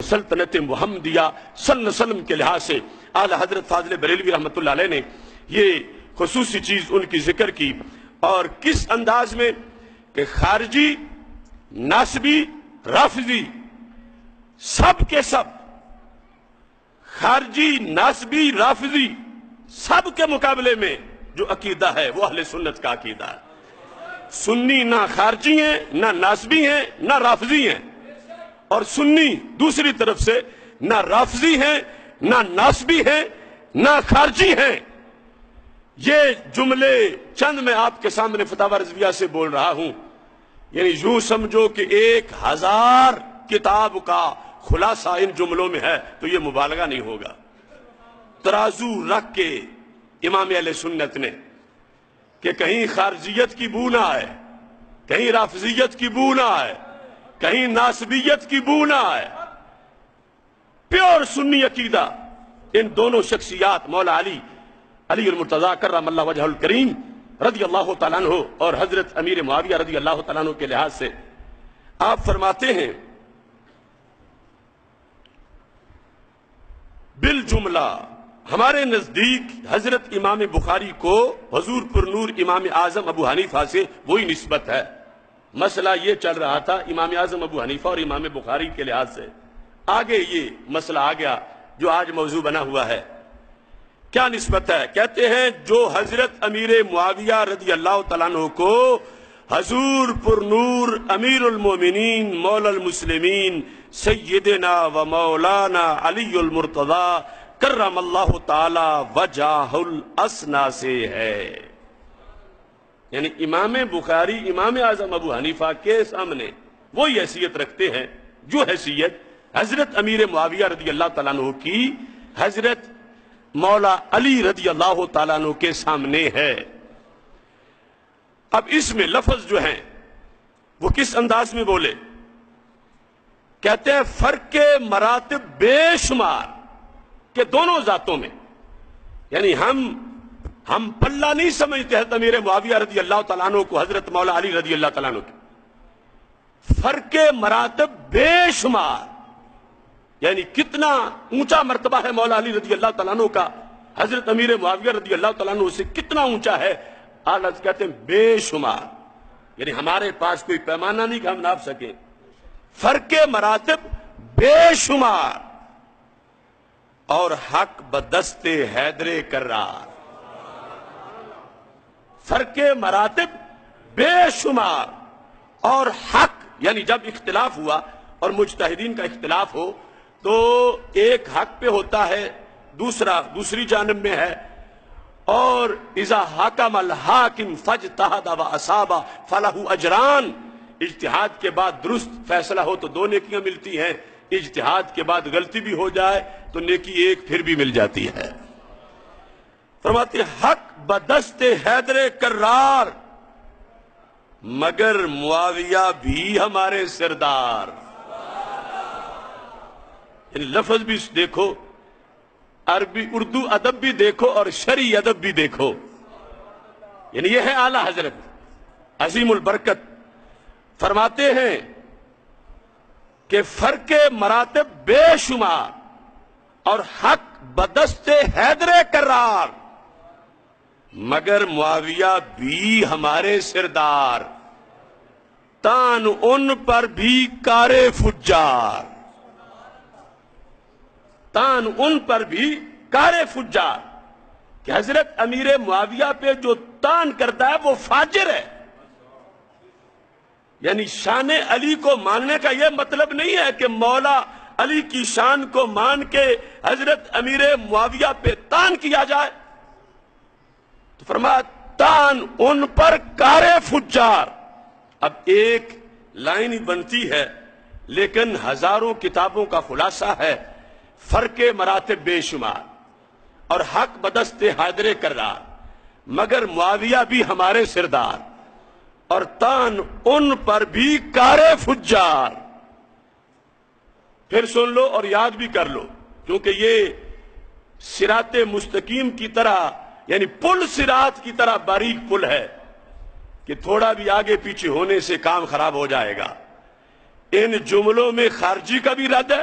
سلطنت محمدیہ صلی اللہ علیہ وسلم کے لحاظ سے اعلیٰ حضرت فاضل بریلوی رحمۃ اللہ علیہ نے یہ خصوصی چیز ان کی ذکر کی، اور کس انداز میں کہ خارجی، ناسبی، رافضی سب کے سب، خارجی، ناسبی، رافضی سب کے مقابلے میں جو عقیدہ ہے وہ اہل سنت کا عقیدہ ہے۔ سنی نہ خارجی ہیں، نہ ناسبی ہیں، نہ رافضی ہیں، اور سنی دوسری طرف سے نہ رافضی ہیں، نہ ناسبی ہیں، نہ خارجی ہیں۔ یہ جملے چند میں آپ کے سامنے فتاوی رضویہ سے بول رہا ہوں، یعنی یوں سمجھو کہ 1000 کتاب کا خلاصہ ان جملوں میں ہے، تو یہ مبالغہ نہیں ہوگا۔ ترازو رکھ کے امام اہل سنت نے کہ کہیں خارجیت کی بو نہ آئے، کہیں رافضیت کی بو نہ آئے، کہیں ناسبیت کی بو نہ آئے، پیور سنی عقیدہ ان دونوں شخصیات مولا علی المرتضیٰ کرم اللہ وجہہ الکریم رضی اللہ تعالیٰ عنہ اور حضرت امیر معاویہ رضی اللہ تعالیٰ عنہ کے لحاظ سے آپ فرماتے ہیں بالجملہ ہمارے نزدیک حضرت امام بخاری کو حضور پر نور امام اعظم ابو حنیفہ سے وہی نسبت ہے۔ مسئلہ یہ چل رہا تھا امام اعظم ابو حنیفہ اور امام بخاری کے لحاظ سے، آگے یہ مسئلہ آ گیا جو آج موضوع بنا ہوا ہے۔ کیا نسبت ہے؟ کہتے ہیں جو حضرت امیر معاویہ رضی اللہ تعالیٰ عنہ کو حضور پر نور امیر المومنین مولا المسلمین سیدنا و مولانا علی المرتضیٰ کرم اللہ تعالی وجہ الاسنا سے ہے، یعنی امام بخاری امام اعظم ابو حنیفہ کے سامنے وہی حیثیت رکھتے ہیں جو حیثیت حضرت امیر معاویہ رضی اللہ تعالیٰ عنہ کی حضرت مولا علی رضی اللہ تعالیٰ عنہ کے سامنے ہے۔ اب اس میں لفظ جو ہیں وہ کس انداز میں بولے؟ کہتے ہیں فرق مراتب بے شمار کہ دونوں ذاتوں میں، یعنی ہم پلہ نہیں سمجھتے حضرت امیر معاویہ رضی اللہ تعالیٰ عنہ کو حضرت مولا علی رضی اللہ تعالیٰ عنہ کی، فرق مراتب بے شمار، یعنی کتنا اونچا مرتبہ ہے مولا علی رضی اللہ تعالیٰ عنہ کا حضرت امیر معاویہ رضی اللہ تعالیٰ عنہ سے کتنا اونچا ہے، اعلیٰ کہتے ہیں بے شمار، یعنی ہمارے پاس کوئی پیمانہ نہیں کہ ہم ناپ سکیں، فرق مراتب بے شمار، اور حق بدست حیدر کرار، فرق مراتب بے شمار اور حق، یعنی جب اختلاف ہوا اور مجتہدین کا اختلاف ہو تو ایک حق پہ ہوتا ہے، دوسرا دوسری جانب میں ہے، اور اذا حکم الحاکم فاجتہد واصاب فلہ اجران، اجتہاد کے بعد درست فیصلہ ہو تو 2 نیکیاں ملتی ہیں، اجتہاد کے بعد غلطی بھی ہو جائے تو نیکی ایک پھر بھی مل جاتی ہے۔ فرماتے حق بدست حیدر کرار، مگر معاویہ بھی ہمارے سردار، یعنی لفظ بھی دیکھو، عربی اردو ادب بھی دیکھو اور شرعی ادب بھی دیکھو، یعنی یہ ہے اعلیٰ حضرت عظیم البرکت۔ فرماتے ہیں کہ فرق مراتب بے شمار اور حق بدست حیدر کرار، مگر معاویہ بھی ہمارے سردار، تان ان پر بھی کار فجار، تان ان پر بھی کار فجار، کہ حضرت امیر معاویہ پہ جو تان کرتا ہے وہ فاجر ہے۔ یعنی شان علی کو ماننے کا یہ مطلب نہیں ہے کہ مولا علی کی شان کو مان کے حضرت امیر معاویہ پہ تان کیا جائے، تو فرمایا تان ان پر کار فجار۔ اب ایک لائن ہی بنتی ہے لیکن ہزاروں کتابوں کا خلاصہ ہے، فرق مراتب بے شمار اور حق بدست حیدر کرار، مگر معاویہ بھی ہمارے سردار، اور تان ان پر بھی کار فجار۔ پھر سن لو اور یاد بھی کر لو، کیونکہ یہ صراط مستقیم کی طرح، یعنی پل صراط کی طرح باریک پل ہے کہ تھوڑا بھی آگے پیچھے ہونے سے کام خراب ہو جائے گا۔ ان جملوں میں خارجی کا بھی رد ہے،